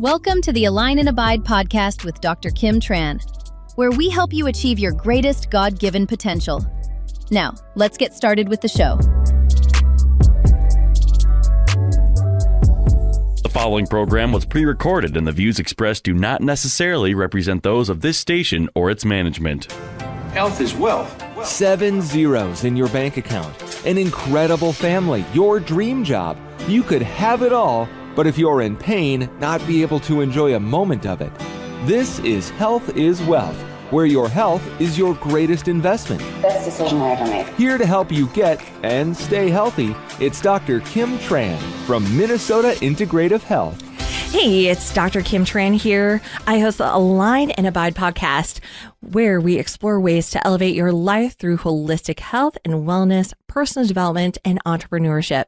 Welcome to the Align and Abide podcast with Dr. Kim Tran, where we help you achieve your greatest God-given potential. Now, let's get started with the show. The following program was pre-recorded and the views expressed do not necessarily represent those of this station or its management. Health is wealth. 7 zeros in your bank account, an incredible family, your dream job. You could have it all, but if you're in pain, not be able to enjoy a moment of it. This is Health is Wealth, where your health is your greatest investment. Best decision I ever made. Here to help you get and stay healthy, it's Dr. Kim Tran from Minnesota Integrative Health. Hey, it's Dr. Kim Tran here. I host the Align and Abide podcast, where we explore ways to elevate your life through holistic health and wellness, personal development, and entrepreneurship.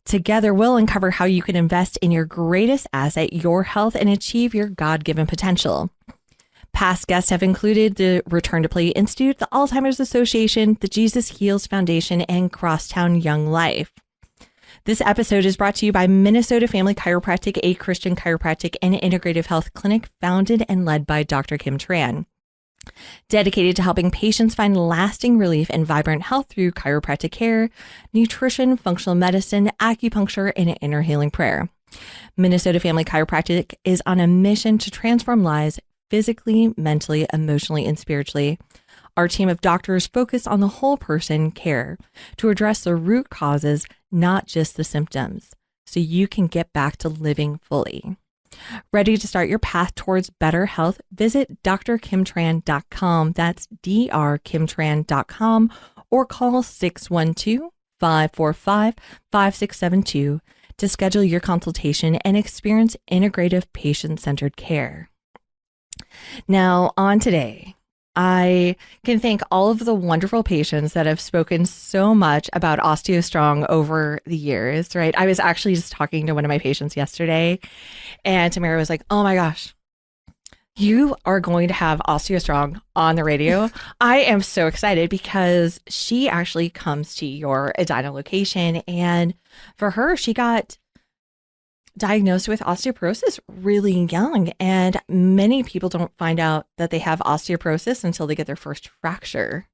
Together, we'll uncover how you can invest in your greatest asset, your health, and achieve your God-given potential. Past guests have included the Return to Play Institute, the Alzheimer's Association, the Jesus Heals Foundation, and Crosstown Young Life. This episode is brought to you by Minnesota Family Chiropractic, a Christian chiropractic and integrative health clinic founded and led by Dr. Kim Tran. Dedicated to helping patients find lasting relief and vibrant health through chiropractic care, nutrition, functional medicine, acupuncture, and inner healing prayer. Minnesota Family Chiropractic is on a mission to transform lives physically, mentally, emotionally, and spiritually. Our team of doctors focus on the whole person care to address the root causes, not just the symptoms, so you can get back to living fully. Ready to start your path towards better health? Visit drkimtran.com. That's drkimtran.com, or call 612-545-5672 to schedule your consultation and experience integrative patient-centered care. Now, on today, I can thank all of the wonderful patients that have spoken so much about OsteoStrong over the years, right? I was actually just talking to one of my patients yesterday, and Tamara was like, oh my gosh, you are going to have OsteoStrong on the radio. I am so excited because she actually comes to your Edina location, and for her, she got diagnosed with osteoporosis really young, and many people don't find out that they have osteoporosis until they get their first fracture,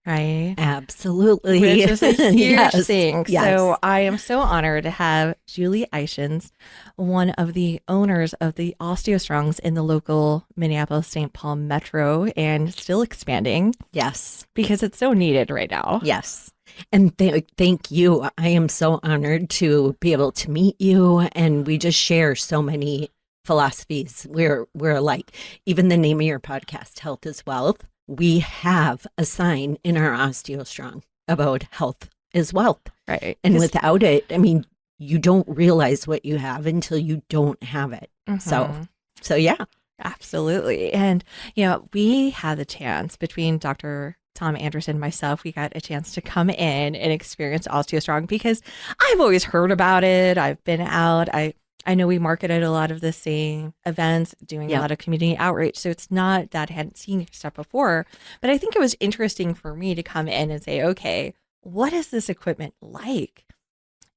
right? Absolutely. Which is a huge Yes. thing. Yes. So I am so honored to have Julie Eischens, one of the owners of the OsteoStrongs in the local Minneapolis St. Paul metro, and still expanding Yes. because it's so needed right now. Yes. And thank you. I am so honored to be able to meet you. And we just share so many philosophies. We're like, even the name of your podcast, Health is Wealth, we have a sign in our OsteoStrong about health is wealth. Right. And without it, I mean, you don't realize what you have until you don't have it. So yeah. Absolutely. And, you know, we had the chance between Dr. Tom Anderson and myself, we got a chance to come in and experience OsteoStrong because I've always heard about it. I've been out. I know we market at a lot of the same events, doing a lot of community outreach. So it's not that I hadn't seen your stuff before, but I think it was interesting for me to come in and say, okay, what is this equipment like?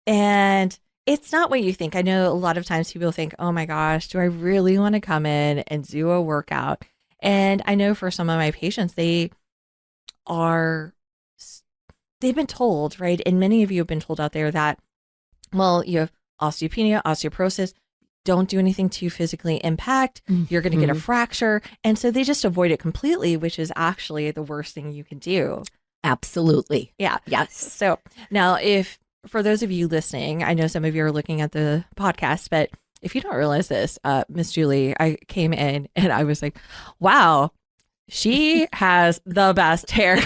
And it's not what you think. I know a lot of times people think, oh my gosh, do I really want to come in and do a workout? And I know for some of my patients, they've been told, right? And many of you have been told out there that, well, you have osteopenia, osteoporosis, don't do anything to physically impact. You're going to get a fracture. And so they just avoid it completely, which is actually the worst thing you can do. Absolutely. Yeah. Yes. So now for those of you listening, I know some of you are looking at the podcast, but if you don't realize this, Miss Julie, I came in and I was like, wow, she has the best hair.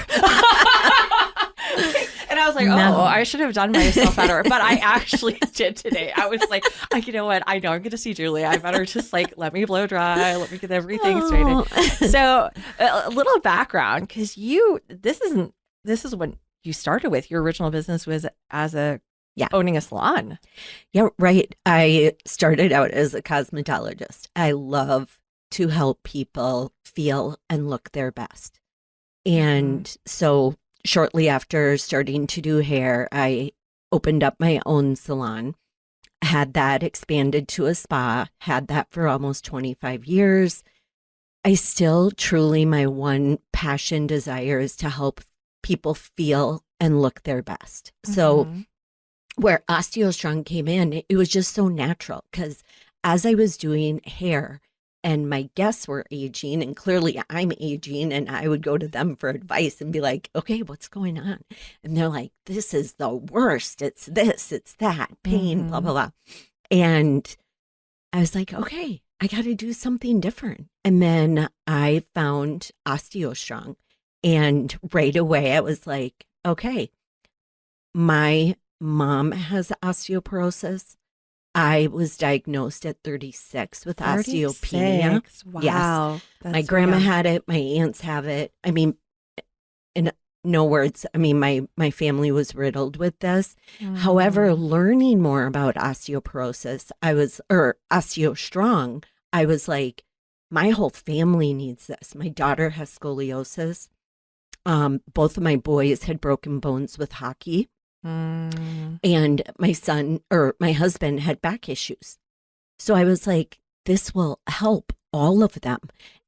And I was like, oh, I should have done myself better. But I actually did today. I was like, you know what? I know I'm going to see Julie. I better just let me blow dry. Let me get everything straightened. So a little background, because this is when you started with your original business was as owning a salon. Yeah, right. I started out as a cosmetologist. I love to help people feel and look their best. And so shortly after starting to do hair, I opened up my own salon. had that expanded to a spa, had that for almost 25 years. I still truly, my one passion, desire is to help people feel and look their best. So where OsteoStrong came in, it was just so natural because as I was doing hair and my guests were aging, and clearly I'm aging, and I would go to them for advice and be like, okay, what's going on? And they're like, this is the worst. It's this, it's that, pain, blah, blah, blah. And I was like, okay, I got to do something different. And then I found OsteoStrong. And right away, I was like, okay, my mom has osteoporosis. I was diagnosed at 36 with osteopenia. Wow. Yes. That's My grandma had it. My aunts have it. I mean, in no words, I mean, my family was riddled with this. However, learning more about osteoporosis, or OsteoStrong, I was like, my whole family needs this. My daughter has scoliosis. Both of my boys had broken bones with hockey. And my husband had back issues. So I was like, this will help all of them.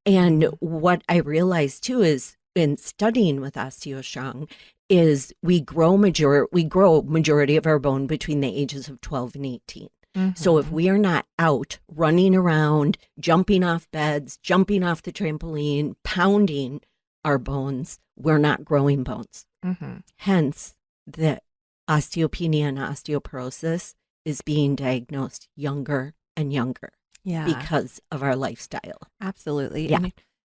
And what I realized too is in studying with OsteoStrong is we grow majority of our bone between the ages of 12 and 18. So if we are not out running around, jumping off beds, jumping off the trampoline, pounding our bones, we're not growing bones. Hence, the osteopenia and osteoporosis is being diagnosed younger and younger because of our lifestyle. Absolutely. Yeah.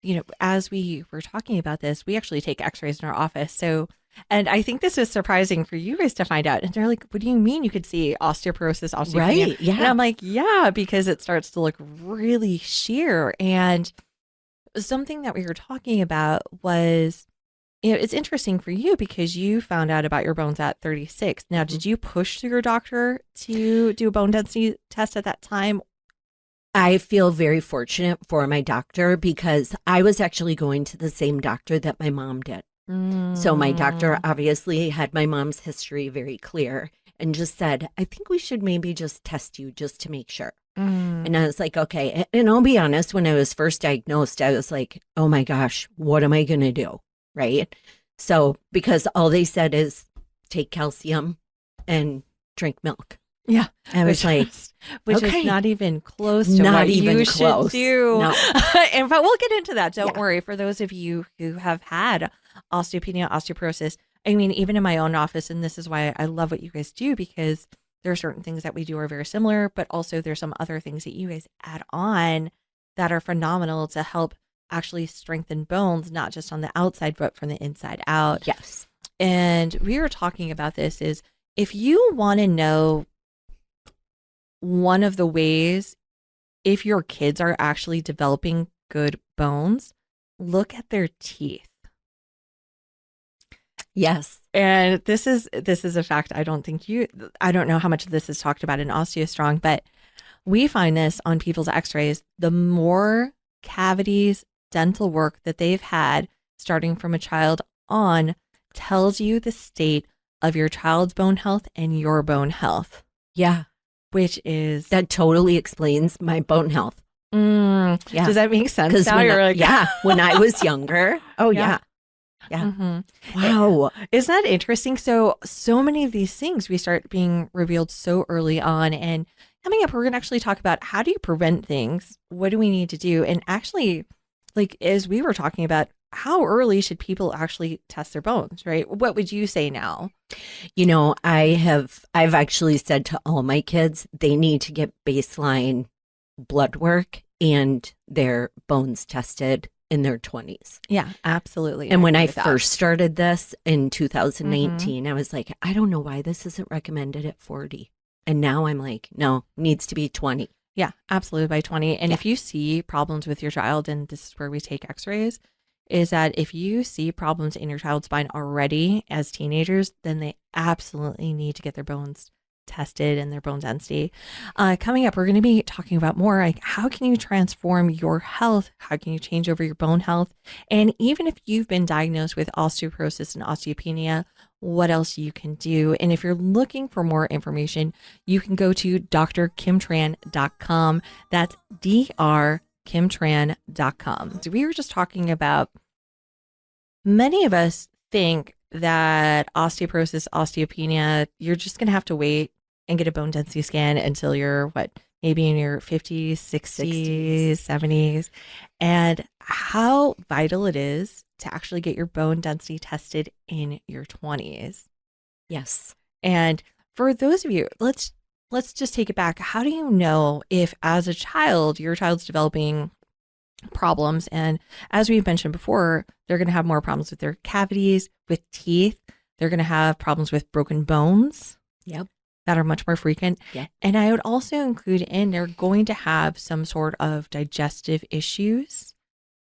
And, as we were talking about this, we actually take x-rays in our office. So, and I think this is surprising for you guys to find out. And they're like, what do you mean you could see osteoporosis, osteopenia? Right, yeah. And I'm like, yeah, because it starts to look really sheer. And something that we were talking about was, it's interesting for you because you found out about your bones at 36. Now, did you push through your doctor to do a bone density test at that time? I feel very fortunate for my doctor because I was actually going to the same doctor that my mom did. So my doctor obviously had my mom's history very clear and just said, I think we should maybe just test you just to make sure. And I was like, okay. And I'll be honest, when I was first diagnosed, I was like, oh my gosh, what am I going to do? Right. So because all they said is take calcium and drink milk. Yeah. I was which okay. is not even close to Not what even you close. should do. No. But we'll get into that. Don't Yeah. worry. For those of you who have had osteopenia, osteoporosis, I mean, even in my own office, and this is why I love what you guys do, because there are certain things that we do are very similar, but also there's some other things that you guys add on that are phenomenal to help actually strengthen bones, not just on the outside, but from the inside out. Yes. And we were talking about this is if you want to know one of the ways if your kids are actually developing good bones, look at their teeth. Yes. And this is a fact. I don't know how much of this is talked about in OsteoStrong, but we find this on people's x-rays. The more cavities, dental work that they've had starting from a child on tells you the state of your child's bone health and your bone health. Yeah. Which is... That totally explains my bone health. Yeah. Does that make sense? Now when I was younger. Oh, yeah. Yeah. Wow. Isn't that interesting? So many of these things we start being revealed so early on. And coming up, we're going to actually talk about how do you prevent things? What do we need to do? And actually, like, as we were talking about, how early should people actually test their bones, right? What would you say now? I've actually said to all my kids, they need to get baseline blood work and their bones tested in their 20s. Yeah, absolutely. And when I first started this in 2019, I was like, I don't know why this isn't recommended at 40. And now I'm like, no, needs to be 20. Yeah, absolutely, by 20. And if you see problems with your child, and this is where we take x-rays, is that if you see problems in your child's spine already as teenagers, then they absolutely need to get their bones tested and their bone density. Coming up, we're going to be talking about more like how can you transform your health? How can you change over your bone health? And even if you've been diagnosed with osteoporosis and osteopenia, what else you can do. And if you're looking for more information, you can go to drkimtran.com. That's drkimtran.com. So we were just talking about, many of us think that osteoporosis, osteopenia, you're just going to have to wait and get a bone density scan until you're maybe in your 50s, 60s, 70s. And how vital it is to actually get your bone density tested in your 20s. Yes. And for those of you, let's just take it back. How do you know if as a child, your child's developing problems? And as we've mentioned before, they're going to have more problems with their cavities, with teeth. They're going to have problems with broken bones. Yep. That are much more frequent. Yeah. And I would also include they're going to have some sort of digestive issues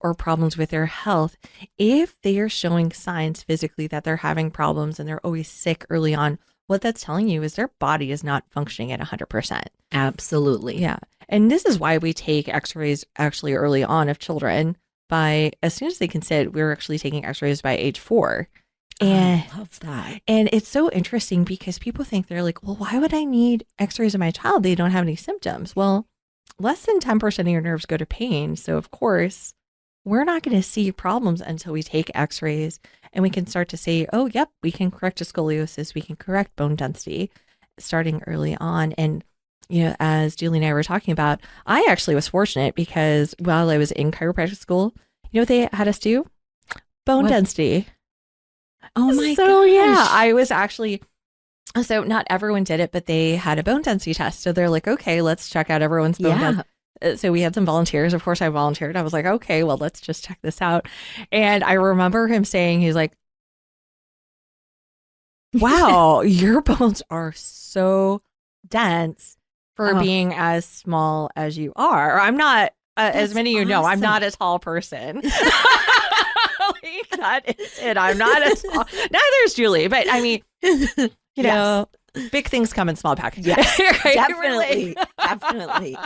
or problems with their health. If they are showing signs physically that they're having problems and they're always sick early on, what that's telling you is their body is not functioning at 100%. Absolutely. Yeah. And this is why we take x-rays actually early on of children. As soon as they can sit, we're actually taking x-rays by age 4. And I love that. And it's so interesting because people think, they're like, well, why would I need x-rays of my child? They don't have any symptoms. Well, less than 10% of your nerves go to pain. So of course, we're not going to see problems until we take x-rays and we can start to say, oh, yep, we can correct a scoliosis. We can correct bone density starting early on. And, as Julie and I were talking about, I actually was fortunate because while I was in chiropractic school, what they had us do? Bone density. Oh my So gosh. yeah, I was actually, so not everyone did it, but they had a bone density test. So they're like, okay, let's check out everyone's bone density. So we had some volunteers. Of course I volunteered. I was like, okay, well, let's just check this out. And I remember him saying, he's like, wow, your bones are so dense for being as small as you are. I'm not, as many of you know, I'm not a tall person. That is it. I'm not as small. Neither is Julie, but I mean, you know, big things come in small packages. Yes, Right? definitely. Definitely.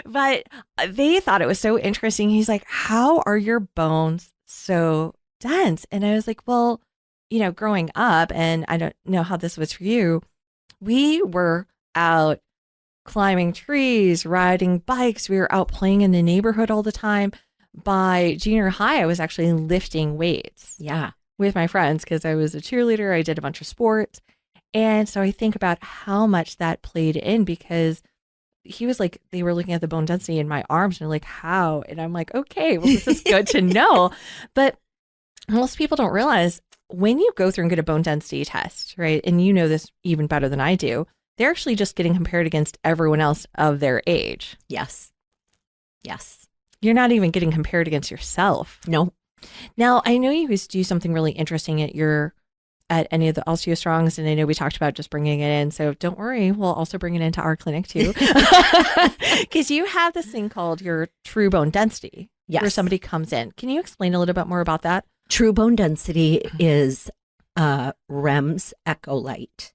But they thought it was so interesting. He's like, how are your bones so dense? And I was like, well, growing up, and I don't know how this was for you, we were out climbing trees, riding bikes. We were out playing in the neighborhood all the time. By junior high, I was actually lifting weights. Yeah. With my friends because I was a cheerleader. I did a bunch of sports. And so I think about how much that played in because he was like, they were looking at the bone density in my arms and they're like, how? And I'm like, okay, well, this is good to know. But most people don't realize when you go through and get a bone density test, right? And you know this even better than I do, they're actually just getting compared against everyone else of their age. Yes. Yes. You're not even getting compared against yourself. No. Now, I know you guys do something really interesting at any of the OsteoStrongs, and I know we talked about just bringing it in. So don't worry, we'll also bring it into our clinic too. Because you have this thing called your true bone density. Yes. Where somebody comes in. Can you explain a little bit more about that? True bone density is a REMS echo light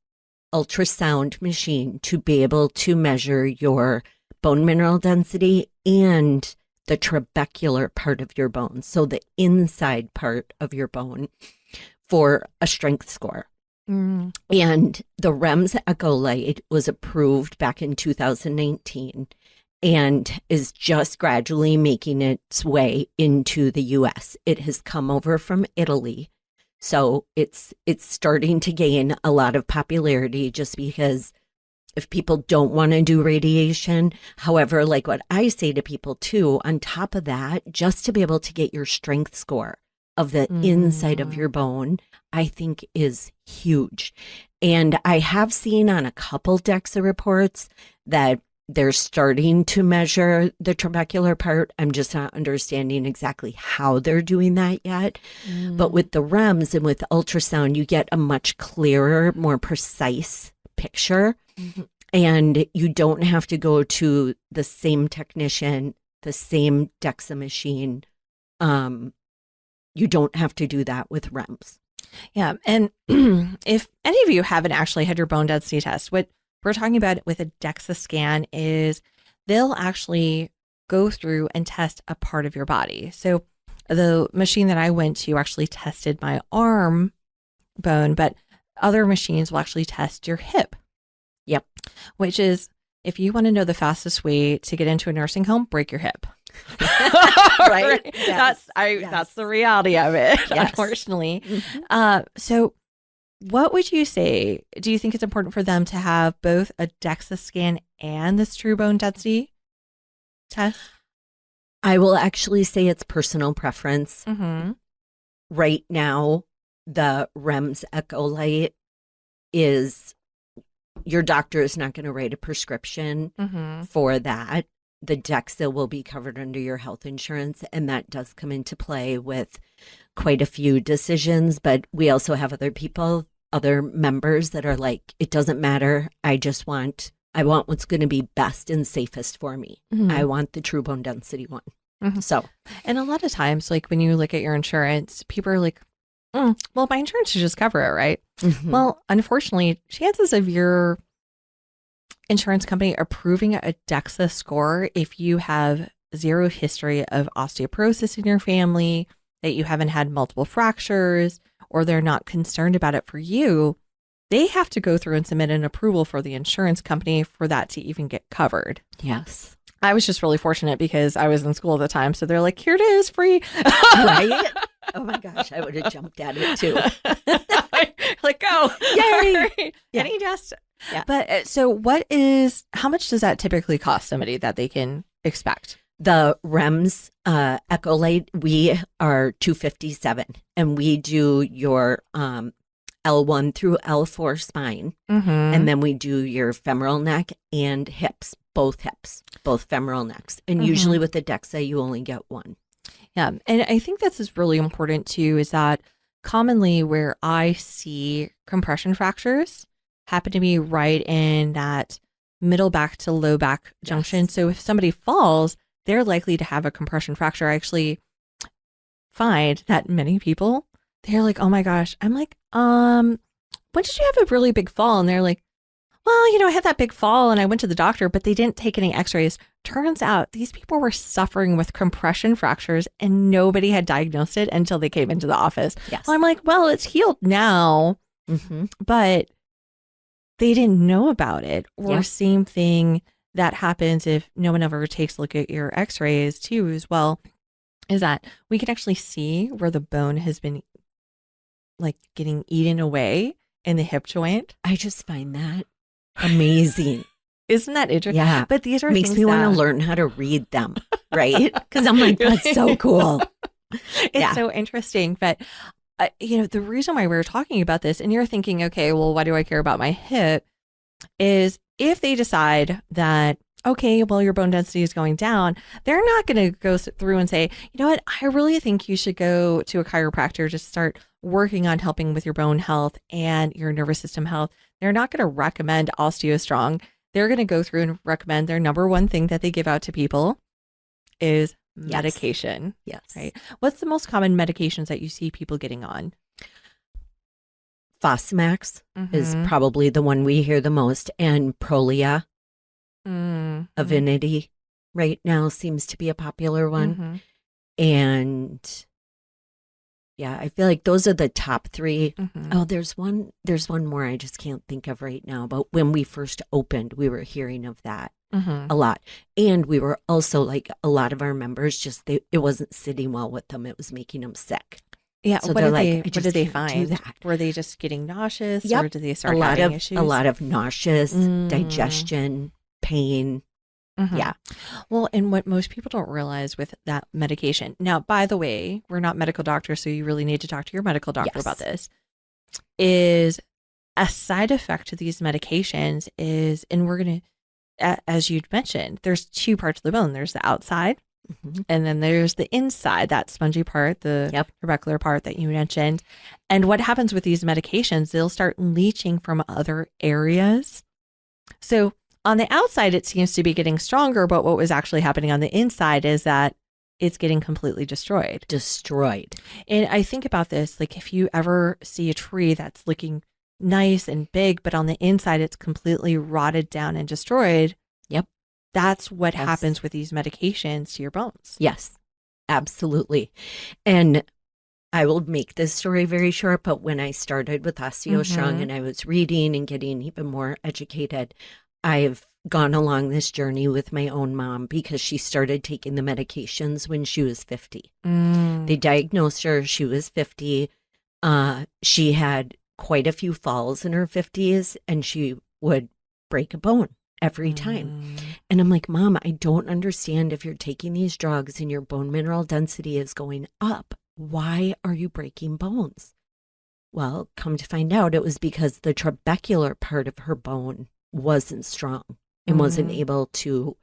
ultrasound machine to be able to measure your bone mineral density and the trabecular part of your bone, so the inside part of your bone, for a strength score. And the REMS echo light was approved back in 2019 and is just gradually making its way into the US. It has come over from Italy. So it's starting to gain a lot of popularity just because if people don't want to do radiation. However, like what I say to people too, on top of that, just to be able to get your strength score of the inside of your bone, I think is huge. And I have seen on a couple DEXA reports that they're starting to measure the trabecular part. I'm just not understanding exactly how they're doing that yet. But with the REMS and with ultrasound, you get a much clearer, more precise picture. And you don't have to go to the same technician, the same DEXA machine. You don't have to do that with REMS. Yeah. And if any of you haven't actually had your bone density test, what we're talking about with a DEXA scan is they'll actually go through and test a part of your body. So the machine that I went to actually tested my arm bone, but other machines will actually test your hip. Yep. Which is, if you want to know the fastest way to get into a nursing home, break your hip. Right? Yes. That's the reality of it, Yes. unfortunately. So what would you say? Do you think it's important for them to have both a DEXA scan and this true bone density test? I will actually say it's personal preference. Mm-hmm. Right now, the REMS Echo Light is, your doctor is not going to write a prescription for that. The DEXA will be covered under your health insurance, and that does come into play with quite a few decisions. But we also have other members that are like, it doesn't matter. I want what's going to be best and safest for me. I want the true bone density one. So, and a lot of times, like when you look at your insurance, people are like, well, my insurance should just cover it, right? Well, unfortunately, chances of your insurance company approving a DEXA score, if you have zero history of osteoporosis in your family, that you haven't had multiple fractures, or they're not concerned about it for you, they have to go through and submit an approval for the insurance company for that to even get covered. yes. I was just really fortunate because I was in school at the time. So they're like, here it is, free. Right? Oh my gosh, I would have jumped at it too. Like, go. Yay. Yeah. Any test. Yeah. But so how much does that typically cost somebody that they can expect? The REMS Echo Light, we are $257, and we do your L1 through L4 spine, and then we do your femoral neck and hips, both femoral necks. And usually with the DEXA, you only get one. Yeah. And I think this is really important too, is that commonly where I see compression fractures happen to be right in that middle back to low back junction. Yes. So if somebody falls, they're likely to have a compression fracture. I actually find that many people, they're like, oh my gosh. I'm like, when did you have a really big fall? And they're like, well, I had that big fall and I went to the doctor, but they didn't take any x-rays. Turns out these people were suffering with compression fractures and nobody had diagnosed it until they came into the office. Yes. Well, I'm like, well, it's healed now, but they didn't know about it. Or same thing that happens if no one ever takes a look at your x-rays too as well, is that we can actually see where the bone has been like getting eaten away in the hip joint. I just find that amazing. Isn't that interesting? Yeah. But these are Makes things me want that- to learn how to read them, right? Because I'm like, that's so cool. It's so interesting. But, the reason why we're talking about this, and you're thinking, okay, well, why do I care about my hip? Is if they decide that, okay, well, your bone density is going down, they're not going to go through and say, you know what, I really think you should go to a chiropractor to start working on helping with your bone health and your nervous system health. They're not going to recommend OsteoStrong. They're going to go through and recommend their number one thing that they give out to people is medication. Yes. Right. What's the most common medications that you see people getting on? Fosamax is probably the one we hear the most, and Prolia. Avinity right now seems to be a popular one. And yeah, I feel like those are the top three. Oh, there's one more I just can't think of right now. But when we first opened, we were hearing of that a lot. And we were also like, a lot of our members it wasn't sitting well with them. It was making them sick. Yeah. So what they're did like, they, I what just did they can't do find? that. Were they just getting nauseous Yep. or did they start having issues? A lot of nauseous, digestion, pain. Yeah. Well, and what most people don't realize with that medication. Now, by the way, we're not medical doctors, so you really need to talk to your medical doctor about this. Is a side effect to these medications is, and we're going to, as you'd mentioned, there's two parts of the bone. There's the outside, and then there's the inside, that spongy part, the trabecular part that you mentioned. And what happens with these medications, they'll start leaching from other areas. So on the outside, it seems to be getting stronger, but what was actually happening on the inside is that it's getting completely destroyed. And I think about this, like if you ever see a tree that's looking nice and big, but on the inside, it's completely rotted down and destroyed. That's what happens with these medications to your bones. Yes, absolutely. And I will make this story very short, but when I started with OsteoStrong and I was reading and getting even more educated, I've gone along this journey with my own mom because she started taking the medications when she was 50. They diagnosed her, she was 50. She had quite a few falls in her 50s and she would break a bone every time. And I'm like, Mom, I don't understand if you're taking these drugs and your bone mineral density is going up. Why are you breaking bones? Well, come to find out, it was because the trabecular part of her bone wasn't strong and wasn't able to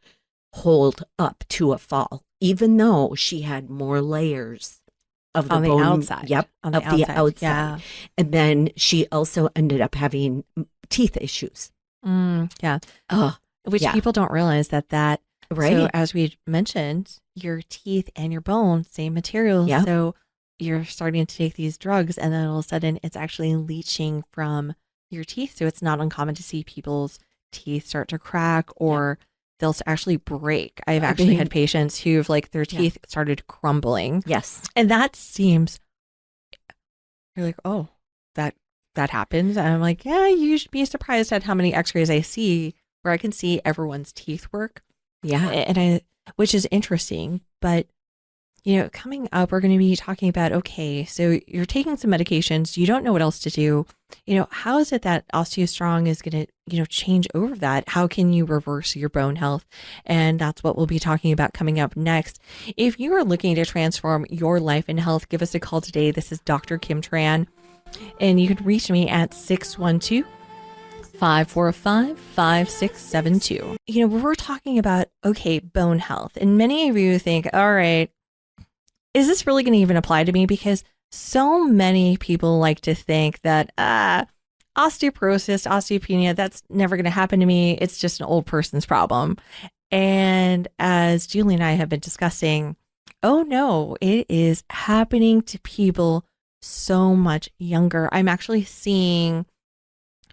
hold up to a fall, even though she had more layers of the on bone. The outside. Yep, on the outside. Yeah. And then she also ended up having teeth issues. Yeah. Oh, Which yeah. people don't realize that. Right. So as we mentioned, your teeth and your bone, same material. Yep. So you're starting to take these drugs and then all of a sudden it's actually leaching from your teeth. So it's not uncommon to see people's teeth start to crack or they'll actually break. I've actually had patients who've their teeth started crumbling. Yes. And that seems, you're like, oh, that happens. And I'm like, yeah, you should be surprised at how many x-rays I see where I can see everyone's teeth work. Yeah. And which is interesting, but coming up, we're going to be talking about, okay, so you're taking some medications, you don't know what else to do. How is it that OsteoStrong is going to, change over that? How can you reverse your bone health? And that's what we'll be talking about coming up next. If you are looking to transform your life and health, give us a call today. This is Dr. Kim Tran, and you can reach me at 612-545-5672. We're talking about, okay, bone health. And many of you think, all right, is this really going to even apply to me? Because so many people like to think that osteoporosis, osteopenia, that's never going to happen to me. It's just an old person's problem. And as Julie and I have been discussing, oh no, it is happening to people so much younger. I'm actually seeing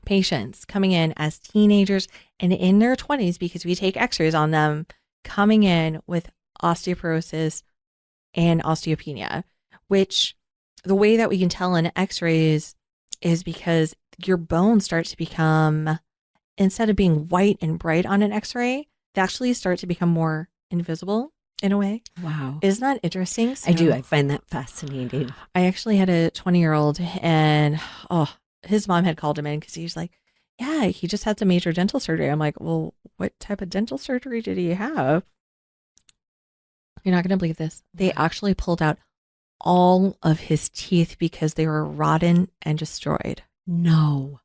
patients coming in as teenagers and in their 20s, because we take x-rays on them, coming in with osteoporosis and osteopenia, which the way that we can tell in x-rays is because your bones start to become, instead of being white and bright on an x-ray, they actually start to become more invisible in a way. Wow. Isn't that interesting? I do. I find that fascinating. I actually had a 20-year-old and his mom had called him in because he was like, yeah, he just had some major dental surgery. I'm like, well, what type of dental surgery did he have? You're not going to believe this. They actually pulled out all of his teeth because they were rotten and destroyed. No.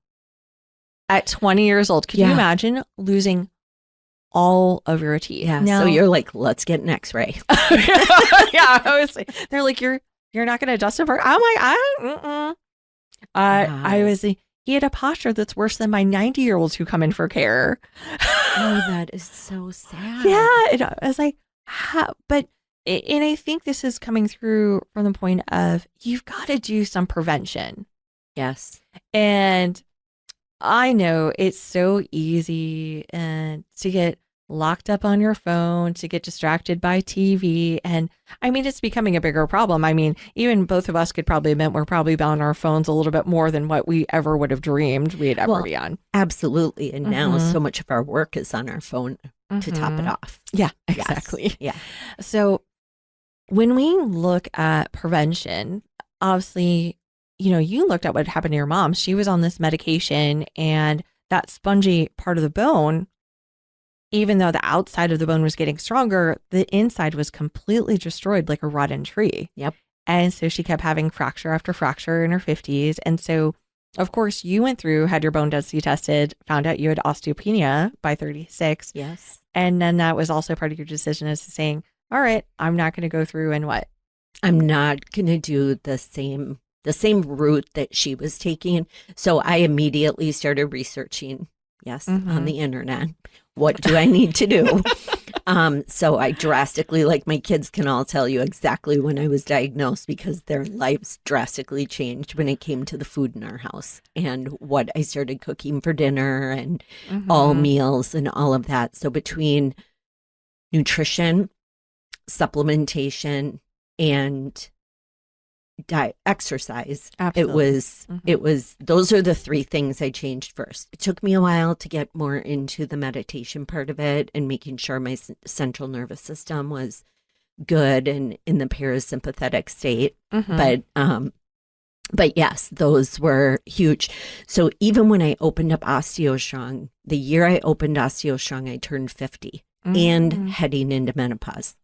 At 20 years old, could you imagine losing all of your teeth? Yeah. So you're like, let's get an x-ray. Yeah. They're like, you're not going to adjust it for, I'm like, he had a posture that's worse than my 90-year-olds who come in for care. Oh, that is so sad. Yeah. I was like, but I think this is coming through from the point of you've got to do some prevention. Yes. And I know it's so easy to get locked up on your phone, to get distracted by TV. And I mean, it's becoming a bigger problem. I mean, even both of us could probably admit we're probably on our phones a little bit more than what we ever would have dreamed we'd ever be on. Absolutely. And now so much of our work is on our phone to top it off. Yeah, exactly. Yes. Yeah. So when we look at prevention, obviously, you looked at what happened to your mom. She was on this medication and that spongy part of the bone, even though the outside of the bone was getting stronger, the inside was completely destroyed like a rotten tree. Yep. And so she kept having fracture after fracture in her 50s. And so, of course, you went through, had your bone density tested, found out you had osteopenia by 36. Yes. And then that was also part of your decision as to saying, all right, I'm not going to go through and what? I'm not going to do the same route that she was taking. So I immediately started researching, on the internet. What do I need to do? So I drastically, like my kids can all tell you exactly when I was diagnosed because their lives drastically changed when it came to the food in our house and what I started cooking for dinner and all meals and all of that. So between nutrition, supplementation, and exercise. Absolutely. It was those are the three things I changed first. It took me a while to get more into the meditation part of it and making sure my central nervous system was good and in the parasympathetic state. But yes, those were huge. So even when I opened up OsteoStrong, the year I opened OsteoStrong, I turned 50 and heading into menopause.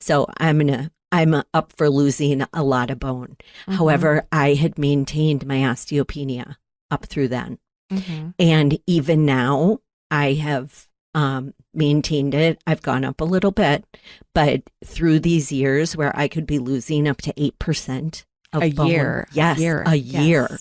So I'm up for losing a lot of bone. However, I had maintained my osteopenia up through then. And even now, I have maintained it. I've gone up a little bit, but through these years where I could be losing up to 8% of a bone. year. Yes, a year.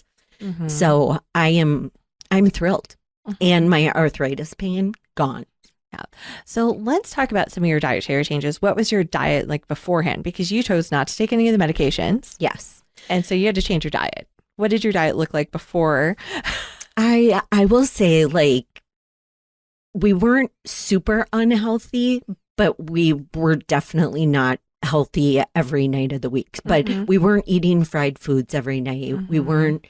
So I'm thrilled. And my arthritis pain, gone. Yeah. So let's talk about some of your dietary changes. What was your diet like beforehand? Because you chose not to take any of the medications. Yes. And so you had to change your diet. What did your diet look like before? I will say, like, we weren't super unhealthy, but we were definitely not healthy every night of the week. But we weren't eating fried foods every night. We weren't,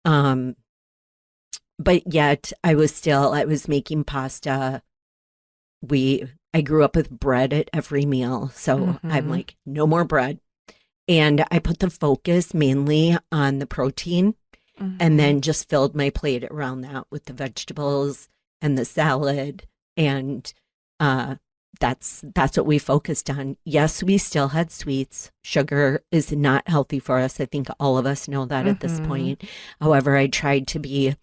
but yet I was making pasta. I grew up with bread at every meal. So I'm like, no more bread. And I put the focus mainly on the protein and then just filled my plate around that with the vegetables and the salad. And that's what we focused on. Yes, we still had sweets. Sugar is not healthy for us. I think all of us know that at this point. However, I tried to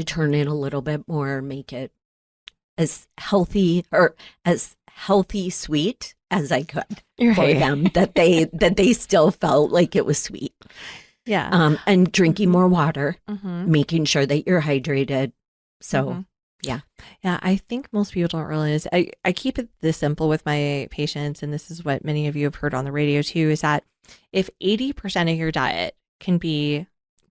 turn it a little bit more, make it as healthy sweet as I could for them, that they still felt like it was sweet. Yeah. And drinking more water, making sure that you're hydrated. So yeah. Yeah. I think most people don't realize, I keep it this simple with my patients, and this is what many of you have heard on the radio too, is that if 80% of your diet can be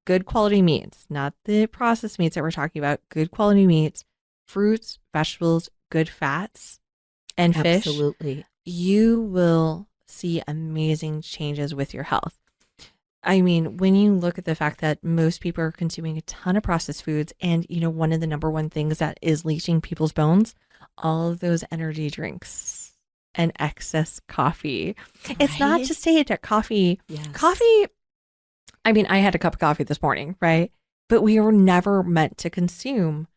good quality meats, not the processed meats that we're talking about, good quality meats, fruits, vegetables, good fats, and fish, absolutely, you will see amazing changes with your health. I mean, when you look at the fact that most people are consuming a ton of processed foods, and one of the number one things that is leaching people's bones, all of those energy drinks and excess coffee. Right? It's not just a coffee. Yes. Coffee. I mean, I had a cup of coffee this morning, right? But we were never meant to consume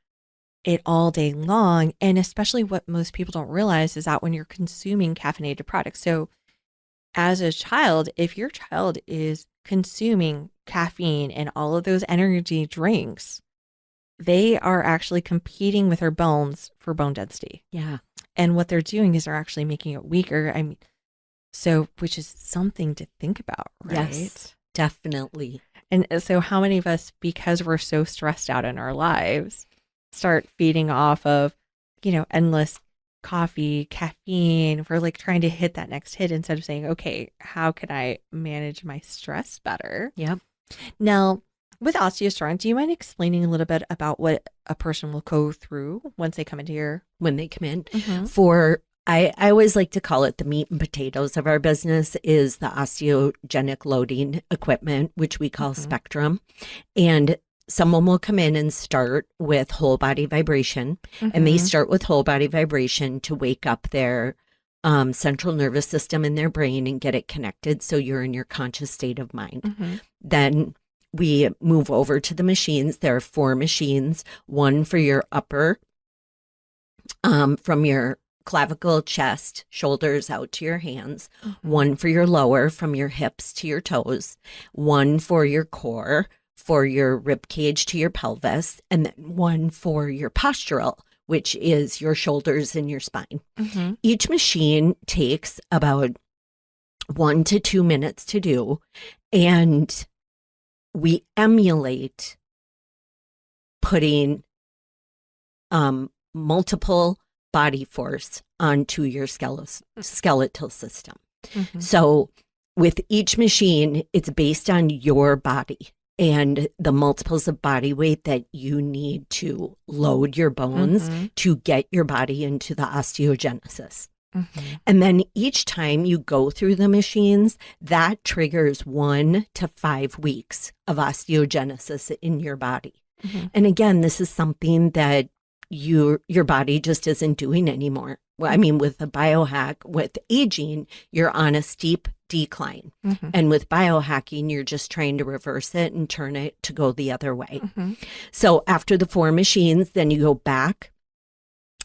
it all day long. And especially what most people don't realize is that when you're consuming caffeinated products, so as a child, if your child is consuming caffeine and all of those energy drinks, they are actually competing with their bones for bone density. Yeah. And what they're doing is they're actually making it weaker. I mean, so, which is something to think about, right? Yes, definitely. And so how many of us, because we're so stressed out in our lives, start feeding off of, endless coffee, caffeine. We're like trying to hit that next hit instead of saying, okay, how can I manage my stress better? Yep. Now, with OsteoStrong, do you mind explaining a little bit about what a person will go through once they come into your... When they come in? I always like to call it the meat and potatoes of our business is the osteogenic loading equipment, which we call Spectrum. And someone will come in and start with whole body vibration, and they start with whole body vibration to wake up their central nervous system in their brain and get it connected so you're in your conscious state of mind. Then we move over to the machines. There are 4 machines, one for your upper, from your clavicle, chest, shoulders out to your hands, one for your lower, from your hips to your toes, one for your core, for your rib cage to your pelvis, and then one for your postural, which is your shoulders and your spine. Each machine takes about 1 to 2 minutes to do, and we emulate putting multiple body force onto your skeletal system. So with each machine, it's based on your body and the multiples of body weight that you need to load your bones to get your body into the osteogenesis. And then each time you go through the machines, that triggers 1 to 5 weeks of osteogenesis in your body. And again, this is something that your body just isn't doing anymore. Well, I mean, with a biohack, with aging, you're on a steep decline. And with biohacking, you're just trying to reverse it and turn it to go the other way. So after the 4 machines, then you go back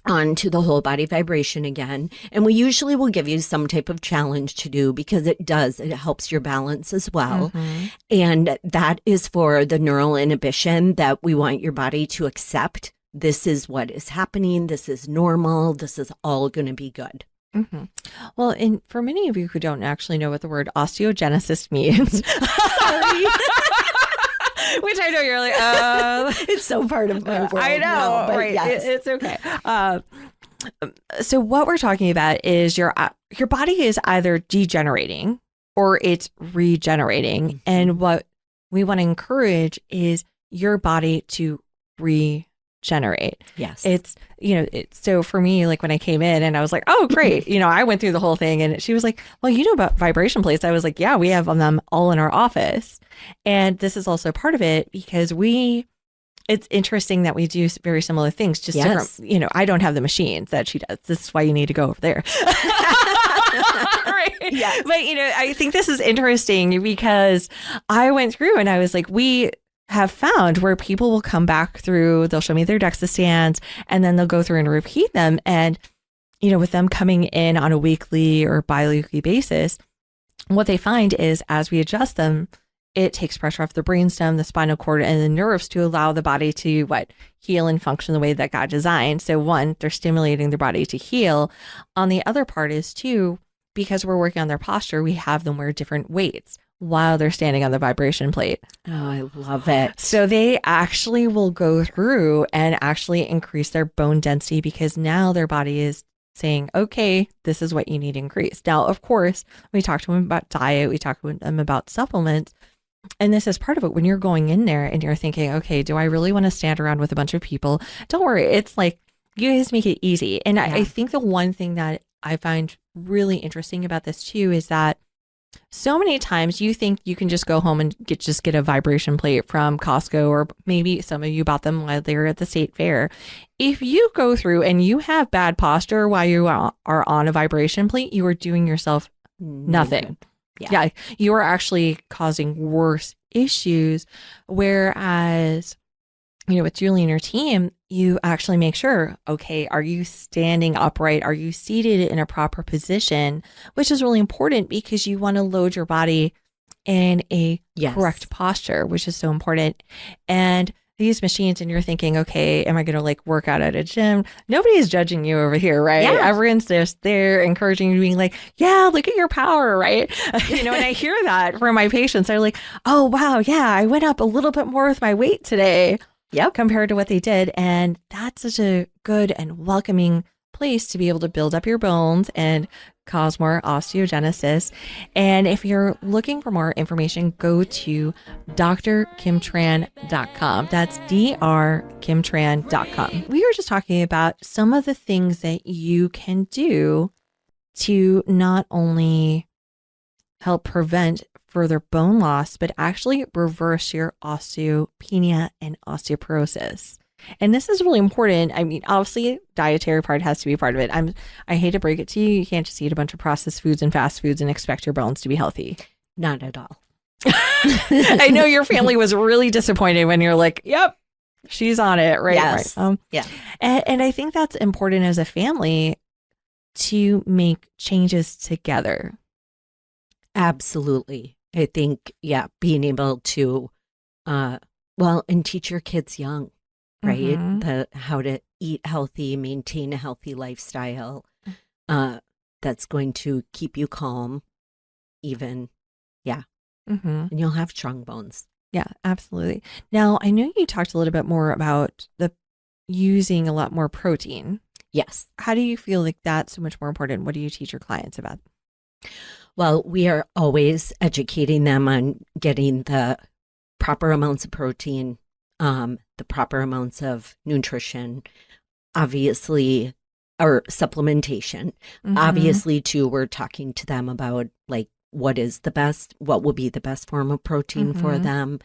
onto the whole body vibration again. And we usually will give you some type of challenge to do because it helps your balance as well. And that is for the neural inhibition that we want your body to accept. This is what is happening. This is normal. This is all going to be good. Well, and for many of you who don't actually know what the word osteogenesis means, sorry. Which I know you're like, it's so part of my world. I know, now, but right? yes. It's okay. So what we're talking about is your body is either degenerating or it's regenerating, and what we want to encourage is your body to regenerate. Yes. It's, so for me, like when I came in and I was like, oh, great. I went through the whole thing and she was like, well, you know about vibration plates? I was like, yeah, we have them all in our office. And this is also part of it because it's interesting that we do very similar things, just different. I don't have the machines that she does. This is why you need to go over there. Right. Yes. But, I think this is interesting because I went through and I was like, we have found where people will come back through, they'll show me their DEXA scans and then they'll go through and repeat them. And, with them coming in on a weekly or bi-weekly basis, what they find is as we adjust them, it takes pressure off the brainstem, the spinal cord, and the nerves to allow the body to heal and function the way that God designed. So one, they're stimulating their body to heal. On the other part is too, because we're working on their posture, we have them wear different weights while they're standing on the vibration plate. Oh, I love it. So they actually will go through and actually increase their bone density because now their body is saying, okay, this is what you need to increase. Now, of course, we talk to them about diet, we talk to them about supplements, and this is part of it. When you're going in there and you're thinking, okay, do I really want to stand around with a bunch of people? Don't worry. It's like, you guys make it easy. And I think the one thing that I find really interesting about this too is that so many times you think you can just go home and get a vibration plate from Costco, or maybe some of you bought them while they were at the state fair. If you go through and you have bad posture while you are on a vibration plate, you are doing yourself nothing. Yeah, you are actually causing worse issues. Whereas, with Julie and her team, you actually make sure, okay, are you standing upright? Are you seated in a proper position? Which is really important because you want to load your body in a correct posture, which is so important. And these machines, and you're thinking, okay, am I going to work out at a gym? Nobody's judging you over here, right? Yeah. Everyone's just there encouraging you, being like, yeah, look at your power, right? And I hear that from my patients. They're like, oh, wow, yeah, I went up a little bit more with my weight today. Yep. Compared to what they did. And that's such a good and welcoming place to be able to build up your bones and cause more osteogenesis. And if you're looking for more information, go to drkimtran.com. That's drkimtran.com. We were just talking about some of the things that you can do to not only help prevent further bone loss, but actually reverse your osteopenia and osteoporosis. And this is really important. I mean, obviously, dietary part has to be a part of it. I hate to break it to you. You can't just eat a bunch of processed foods and fast foods and expect your bones to be healthy. Not at all. I know your family was really disappointed when you're like, yep, she's on it, right? Yes. Right. Yeah. And I think that's important as a family to make changes together. Absolutely. I think, being able to, and teach your kids young, right? Mm-hmm. How to eat healthy, maintain a healthy lifestyle, that's going to keep you calm, even, and you'll have strong bones. Yeah, absolutely. Now, I know you talked a little bit more about using a lot more protein. Yes. How do you feel like that's so much more important? What do you teach your clients about? Well, we are always educating them on getting the proper amounts of protein, the proper amounts of nutrition. Obviously, or supplementation. Obviously, too, we're talking to them about like what will be the best form of protein for them,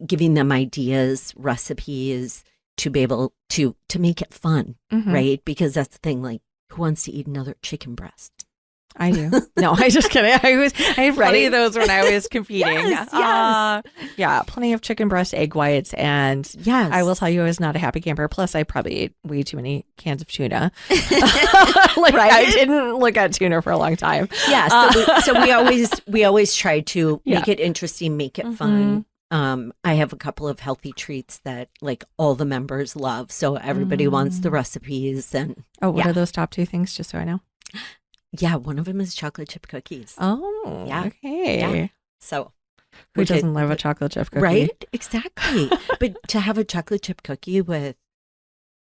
giving them ideas, recipes to be able to make it fun, right? Because that's the thing, like, who wants to eat another chicken breast? I do. No, I just kidding. I had plenty of those when I was competing. Yes. Yeah, plenty of chicken breast, egg whites, and Yes. I will tell you, I was not a happy camper. Plus, I probably ate way too many cans of tuna. I didn't look at tuna for a long time. Yeah, so we always try to make it interesting, make it fun. I have a couple of healthy treats that like all the members love, so everybody wants the recipes. And what are those top 2 things, just so I know? Yeah, one of them is chocolate chip cookies. Oh, Yeah. Okay. Yeah. So Who doesn't love a chocolate chip cookie? right? Exactly. But to have a chocolate chip cookie with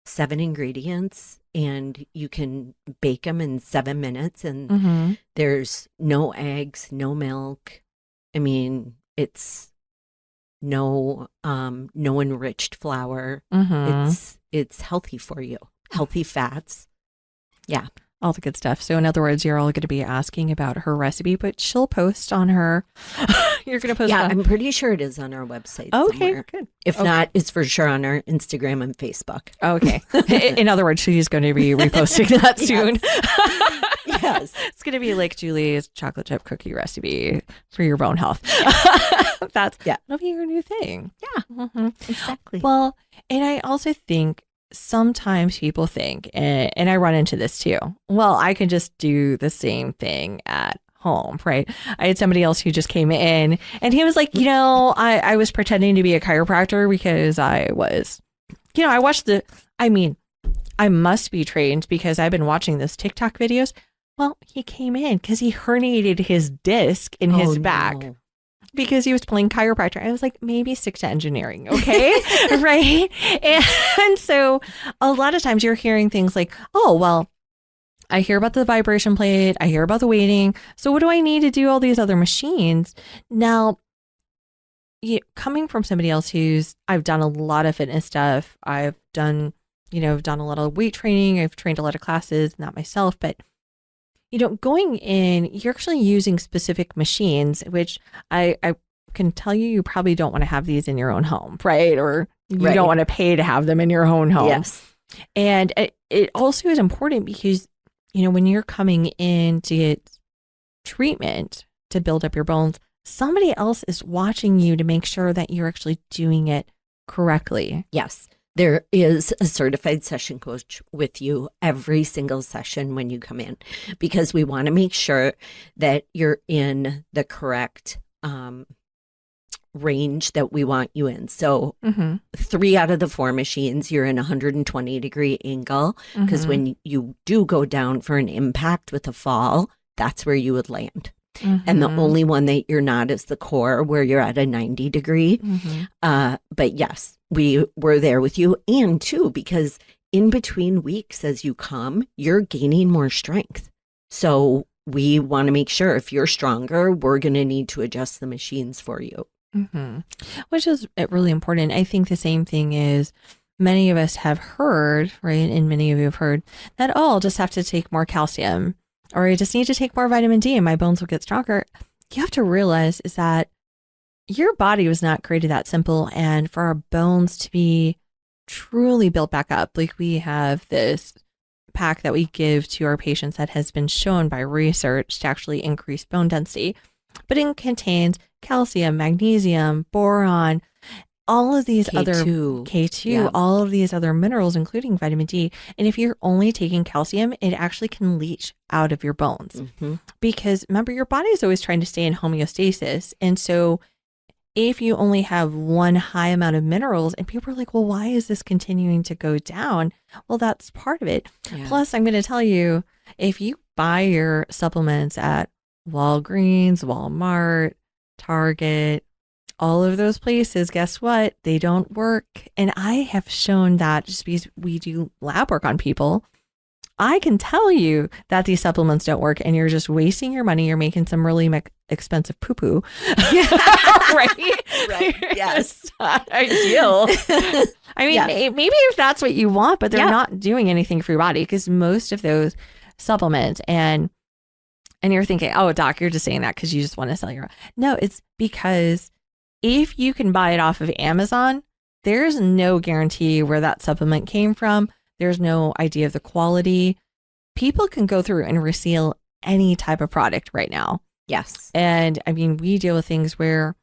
7 ingredients and you can bake them in 7 minutes and there's no eggs, no milk. I mean, it's no enriched flour. It's healthy for you. Healthy fats. Yeah. All the good stuff. So in other words, you're all going to be asking about her recipe, but she'll post on her. You're going to post on. I'm pretty sure it is on our website Okay, somewhere. good. If not, it's for sure on our Instagram and Facebook. Okay. In other words, she's going to be reposting that soon. Yes. It's going to be like Julie's chocolate chip cookie recipe for your bone health. That'll be your new thing. Yeah, exactly. Well, and I also think sometimes people think, and I run into this too, well, I can just do the same thing at home, right? I had somebody else who just came in and he was like, I was pretending to be a chiropractor because I was, I watched I must be trained because I've been watching those TikTok videos. Well, he came in because he herniated his disc in his back. No. Because he was playing chiropractor. I was like, maybe stick to engineering, okay? Right? And so a lot of times you're hearing things like, oh, well, I hear about the vibration plate. I hear about the weighting. So what do I need to do all these other machines? Now, coming from somebody else I've done a lot of fitness stuff. I've done a lot of weight training. I've trained a lot of classes, not myself, but going in, you're actually using specific machines, which I can tell you probably don't want to have these in your own home, right? Or you don't want to pay to have them in your own home. Yes. And it also is important because, when you're coming in to get treatment to build up your bones, somebody else is watching you to make sure that you're actually doing it correctly. Yes. There is a certified session coach with you every single session when you come in, because we want to make sure that you're in the correct range that we want you in. So 3 out of the 4 machines, you're in a 120-degree angle, because when you do go down for an impact with a fall, that's where you would land. And the only one that you're not is the core, where you're at a 90-degree. But yes, we were there with you. And too, because in between weeks as you come, you're gaining more strength. So we want to make sure if you're stronger, we're going to need to adjust the machines for you. Which is really important. I think the same thing is many of us have heard, right? And many of you have heard that, I'll just have to take more calcium, or I just need to take more vitamin D and my bones will get stronger. You have to realize is that your body was not created that simple. And for our bones to be truly built back up, like we have this pack that we give to our patients that has been shown by research to actually increase bone density, but it contains calcium, magnesium, boron, all of these K2, all of these other minerals, including vitamin D. And if you're only taking calcium, it actually can leach out of your bones because remember, your body is always trying to stay in homeostasis. And so if you only have one high amount of minerals and people are like, well, why is this continuing to go down? Well, that's part of it. Yeah. Plus, I'm going to tell you, if you buy your supplements at Walgreens, Walmart, Target, all of those places, guess what? They don't work. And I have shown that just because we do lab work on people. I can tell you that these supplements don't work and you're just wasting your money. You're making some really expensive poo-poo. Right? Right. Yes. It's not ideal. I mean, maybe if that's what you want, but they're not doing anything for your body, because most of those supplements and you're thinking, oh, doc, you're just saying that because you just want to sell your own. No, it's because if you can buy it off of Amazon, there's no guarantee where that supplement came from. There's no idea of the quality. People can go through and reseal any type of product right now. Yes. And I mean, we deal with things where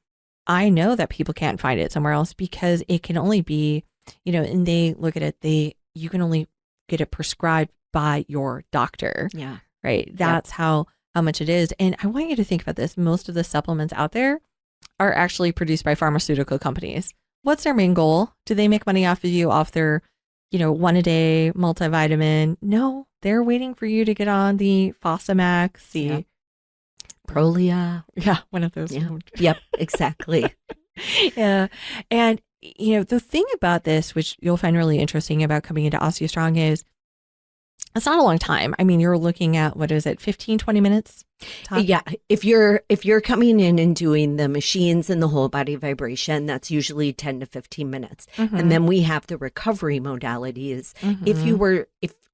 I know that people can't find it somewhere else because it can only be, and they look at it, you can only get it prescribed by your doctor. Yeah. Right. That's how much it is. And I want you to think about this. Most of the supplements out there are actually produced by pharmaceutical companies. What's their main goal? Do they make money off of you, off their, one a day multivitamin? No, they're waiting for you to get on the Fosamax, the Prolia. Yeah, one of those. Yeah. Yep, exactly. Yeah. And, the thing about this, which you'll find really interesting about coming into OsteoStrong, is it's not a long time. I mean, you're looking at, 15, 20 minutes? Top? Yeah. If you're coming in and doing the machines and the whole body vibration, that's usually 10 to 15 minutes. Mm-hmm. And then we have the recovery modalities. Mm-hmm.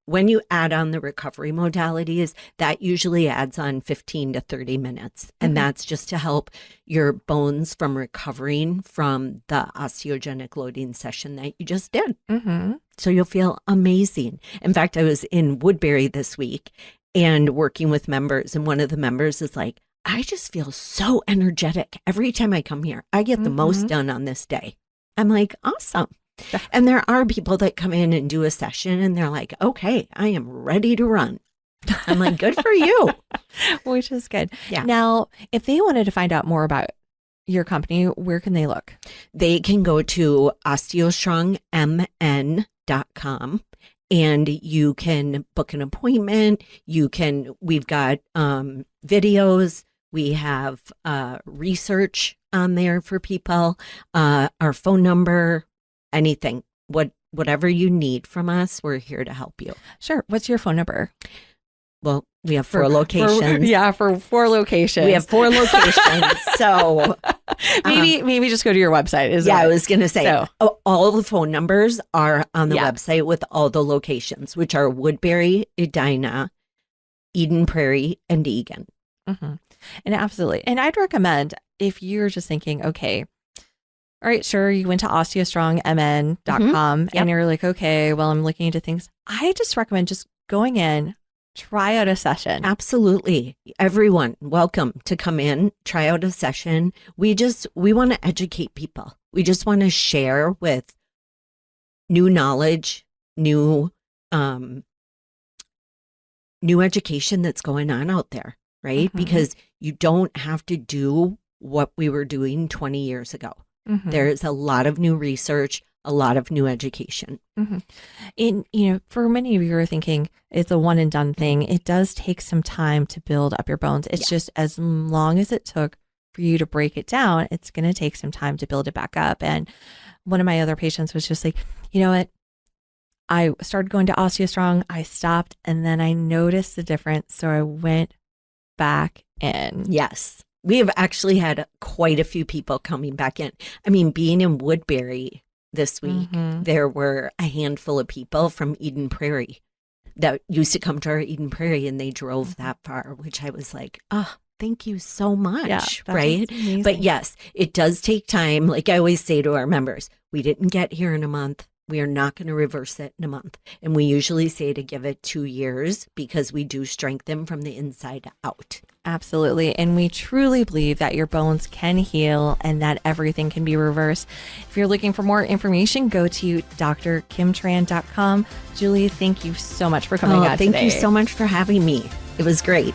When you add on the recovery modalities, that usually adds on 15 to 30 minutes. And that's just to help your bones from recovering from the osteogenic loading session that you just did. Mm-hmm. So you'll feel amazing. In fact, I was in Woodbury this week and working with members, and one of the members is like, I just feel so energetic every time I come here. I get the most done on this day. I'm like, awesome. And there are people that come in and do a session and they're like, okay, I am ready to run. I'm like, good for you. Which is good. Yeah. Now, if they wanted to find out more about your company, where can they look? They can go to osteostrongmn.com and you can book an appointment. We've got videos. We have research on there for people, our phone number, anything, whatever you need from us, we're here to help you. Sure. What's your phone number? Well, we have 4 locations. For 4 locations. We have 4 locations. So maybe just go to your website. I was going to say, so. All the phone numbers are on the website with all the locations, which are Woodbury, Edina, Eden Prairie, and Eagan. Mm-hmm. And absolutely. And I'd recommend, if you're just thinking, okay, all right, sure, you went to osteostrongmn.com and you're like, okay, well, I'm looking into things. I just recommend just going in, try out a session. Absolutely. Everyone, welcome to come in, try out a session. We want to educate people. We just want to share with new knowledge, new education that's going on out there, right? Mm-hmm. Because you don't have to do what we were doing 20 years ago. Mm-hmm. There is a lot of new research, a lot of new education. Mm-hmm. And, for many of you who are thinking it's a one and done thing, it does take some time to build up your bones. It's just as long as it took for you to break it down, it's going to take some time to build it back up. And one of my other patients was just like, you know what? I started going to OsteoStrong, I stopped, and then I noticed the difference. So I went back in. Yes. We have actually had quite a few people coming back in. I mean, being in Woodbury this week, there were a handful of people from Eden Prairie that used to come to our Eden Prairie, and they drove that far, which I was like, oh, thank you so much. Right. But yes, it does take time. Like I always say to our members, we didn't get here in a month. We are not going to reverse it in a month. And we usually say to give it 2 years because we do strengthen from the inside out. Absolutely. And we truly believe that your bones can heal and that everything can be reversed. If you're looking for more information, go to drkimtran.com. Julie, thank you so much for coming on today. Thank you so much for having me. It was great.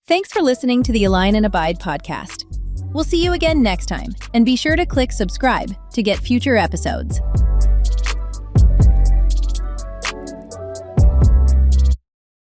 Thanks for listening to the Align and Abide podcast. We'll see you again next time, and be sure to click subscribe to get future episodes.